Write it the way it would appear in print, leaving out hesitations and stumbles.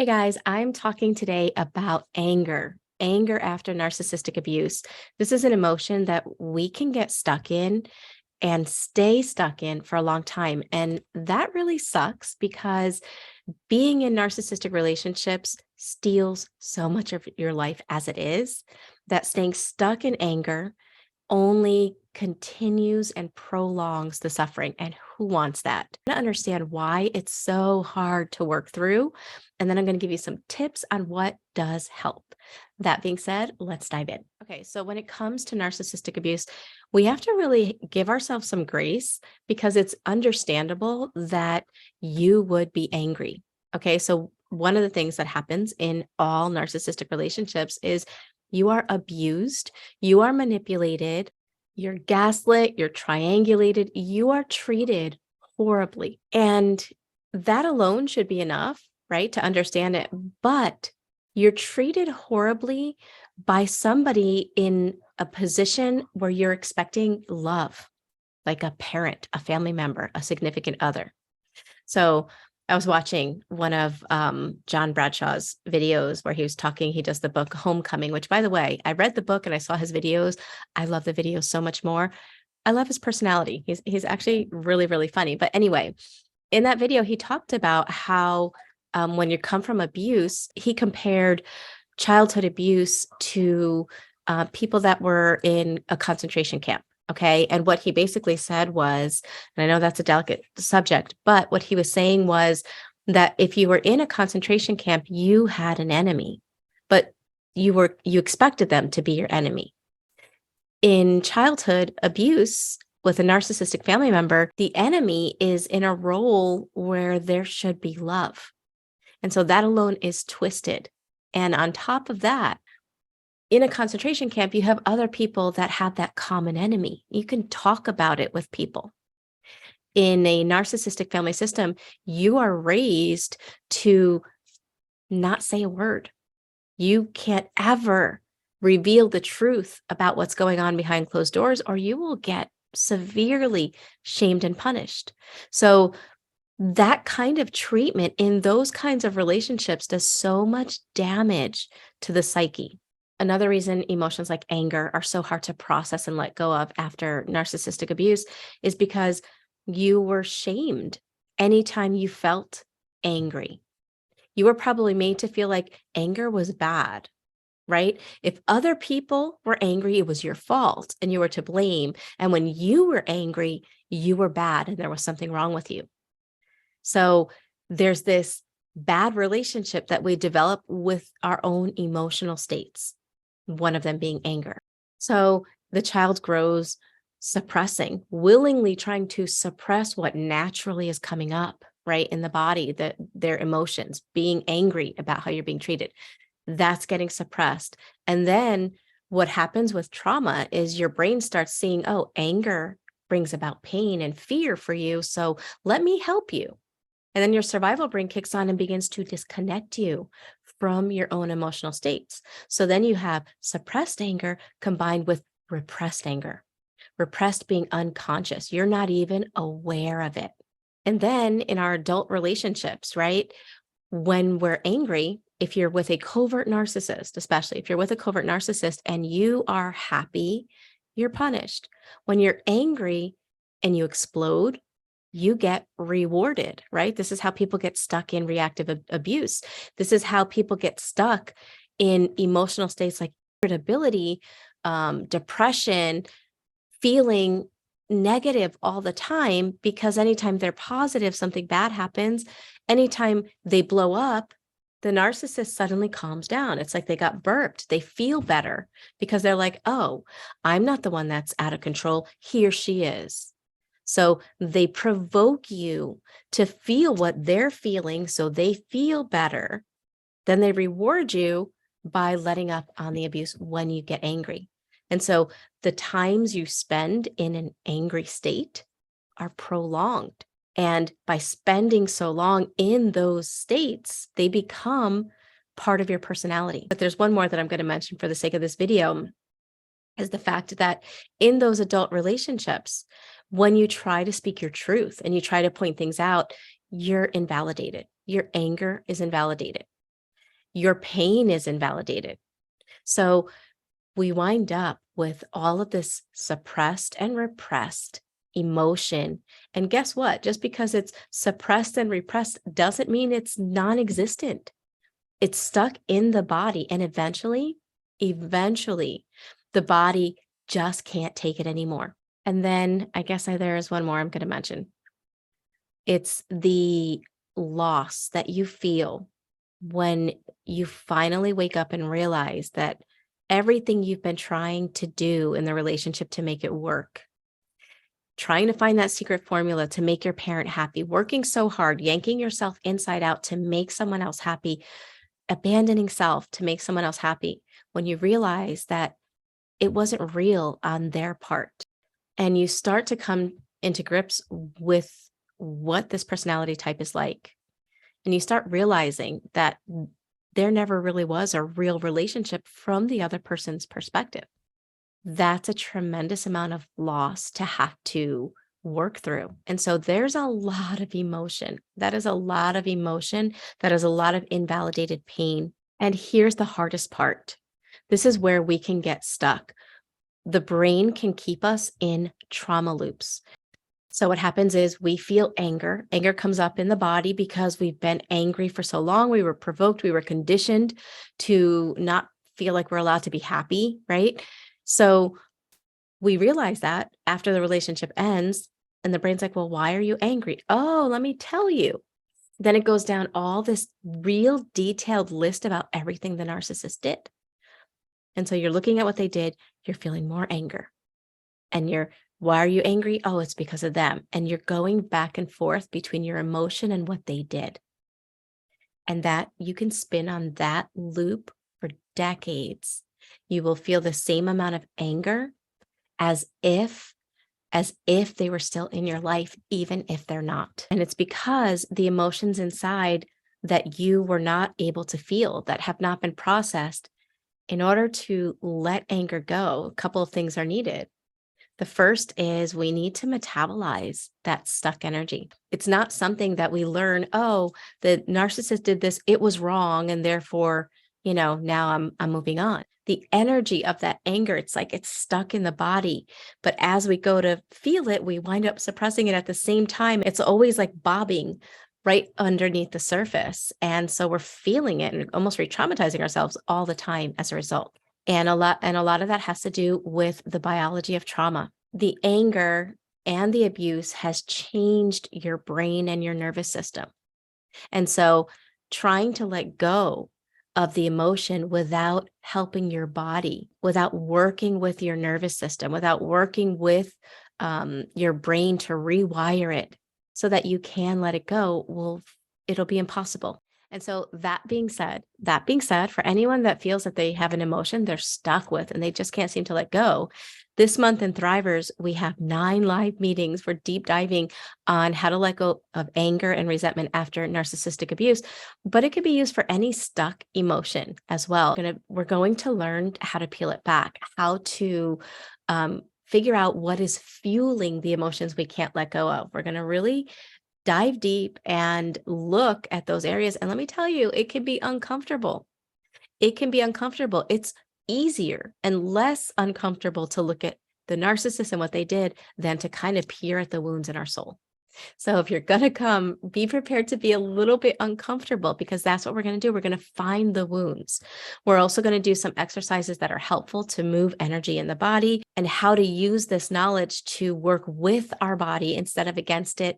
Hey guys, I'm talking today about anger after narcissistic abuse. This is an emotion that we can get stuck in and stay stuck in for a long time. And that really sucks because being in narcissistic relationships steals so much of your life as it is, that staying stuck in anger only continues and prolongs the suffering. And who wants that? I understand why it's so hard to work through. And then I'm going to give you some tips on what does help. That being said, let's dive in. Okay, so when it comes to narcissistic abuse, we have to really give ourselves some grace because it's understandable that you would be angry. Okay, so one of the things that happens in all narcissistic relationships is you are abused, you are manipulated, you're gaslit, you're triangulated, you are treated horribly. And that alone should be enough, right, to understand it. But you're treated horribly by somebody in a position where you're expecting love, like a parent, a family member, a significant other. So I was watching one of John Bradshaw's videos where he was talking. He does the book Homecoming, which, by the way, I read the book and I saw his videos. I love the videos so much more. I love his personality. He's actually really, really funny. But anyway, in that video, he talked about how when you come from abuse, he compared childhood abuse to people that were in a concentration camp. Okay. And what he basically said was, and I know that's a delicate subject, but what he was saying was that if you were in a concentration camp, you had an enemy, but you expected them to be your enemy. In childhood abuse with a narcissistic family member, the enemy is in a role where there should be love. And so that alone is twisted. And on top of that, in a concentration camp, you have other people that have that common enemy. You can talk about it with people. In a narcissistic family system, you are raised to not say a word. You can't ever reveal the truth about what's going on behind closed doors, or you will get severely shamed and punished. So that kind of treatment in those kinds of relationships does so much damage to the psyche. Another reason emotions like anger are so hard to process and let go of after narcissistic abuse is because you were shamed anytime you felt angry. You were probably made to feel like anger was bad, right? If other people were angry, it was your fault and you were to blame. And when you were angry, you were bad and there was something wrong with you. So there's this bad relationship that we develop with our own emotional states, one of them being anger. So the child grows suppressing, willingly trying to suppress what naturally is coming up, right, in the body, their emotions, being angry about how you're being treated. That's getting suppressed. And then what happens with trauma is your brain starts seeing, oh, anger brings about pain and fear for you. So let me help you. And then your survival brain kicks on and begins to disconnect you from your own emotional states. So then you have suppressed anger combined with repressed anger, repressed being unconscious. You're not even aware of it. And then in our adult relationships, right? When we're angry, if you're with a covert narcissist, especially if you're with a covert narcissist and you are happy, you're punished. When you're angry and you explode, you get rewarded, right? This is how people get stuck in reactive abuse. This is how people get stuck in emotional states like irritability, depression, feeling negative all the time, because anytime they're positive, something bad happens. Anytime they blow up, the narcissist suddenly calms down. It's like they got burped. They feel better because they're like, oh, I'm not the one that's out of control. He or she is. So they provoke you to feel what they're feeling so they feel better. Then they reward you by letting up on the abuse when you get angry. And so the times you spend in an angry state are prolonged. And by spending so long in those states, they become part of your personality. But there's one more that I'm going to mention for the sake of this video, is the fact that in those adult relationships, when you try to speak your truth and you try to point things out, you're invalidated. Your anger is invalidated. your pain is invalidated. So we wind up with all of this suppressed and repressed emotion. And guess what? Just because it's suppressed and repressed doesn't mean it's non-existent. It's stuck in the body. And eventually, the body just can't take it anymore. And then I guess there is one more I'm going to mention. It's the loss that you feel when you finally wake up and realize that everything you've been trying to do in the relationship to make it work, trying to find that secret formula to make your parent happy, working so hard, yanking yourself inside out to make someone else happy, abandoning self to make someone else happy, when you realize that it wasn't real on their part. And you start to come into grips with what this personality type is like. And you start realizing that there never really was a real relationship from the other person's perspective. That's a tremendous amount of loss to have to work through. And so there's a lot of emotion. That is a lot of emotion. That is a lot of invalidated pain. And here's the hardest part. This is where we can get stuck. The brain can keep us in trauma loops. So what happens is we feel anger. Anger comes up in the body because we've been angry for so long. We were provoked. We were conditioned to not feel like we're allowed to be happy, right? So we realize that after the relationship ends, and the brain's like, well, why are you angry? Oh, let me tell you. Then it goes down all this real detailed list about everything the narcissist did. And so you're looking at what they did, you're feeling more anger. And why are you angry? Oh, it's because of them. And you're going back and forth between your emotion and what they did. And that you can spin on that loop for decades. You will feel the same amount of anger as if they were still in your life, even if they're not. And it's because the emotions inside that you were not able to feel, that have not been processed, in order to let anger go, a couple of things are needed. The first is we need to metabolize that stuck energy. It's not something that we learn, oh, the narcissist did this, it was wrong, and therefore, now I'm moving on. The energy of that anger, it's like it's stuck in the body. But as we go to feel it, we wind up suppressing it at the same time. It's always like bobbing right underneath the surface. And so we're feeling it and almost re-traumatizing ourselves all the time as a result. And a lot of that has to do with the biology of trauma. The anger and the abuse has changed your brain and your nervous system. And so trying to let go of the emotion without helping your body, without working with your nervous system, without working with your brain to rewire it so that you can let it go, it'll be impossible. And so that being said, for anyone that feels that they have an emotion they're stuck with and they just can't seem to let go, this month in Thrivers, we have 9 live meetings for deep diving on how to let go of anger and resentment after narcissistic abuse, but it could be used for any stuck emotion as well. We're going to learn how to peel it back, how to figure out what is fueling the emotions we can't let go of. We're going to really dive deep and look at those areas. And let me tell you, it can be uncomfortable. It's easier and less uncomfortable to look at the narcissist and what they did than to kind of peer at the wounds in our soul. So if you're going to come, be prepared to be a little bit uncomfortable, because that's what we're going to do. We're going to find the wounds. We're also going to do some exercises that are helpful to move energy in the body and how to use this knowledge to work with our body instead of against it,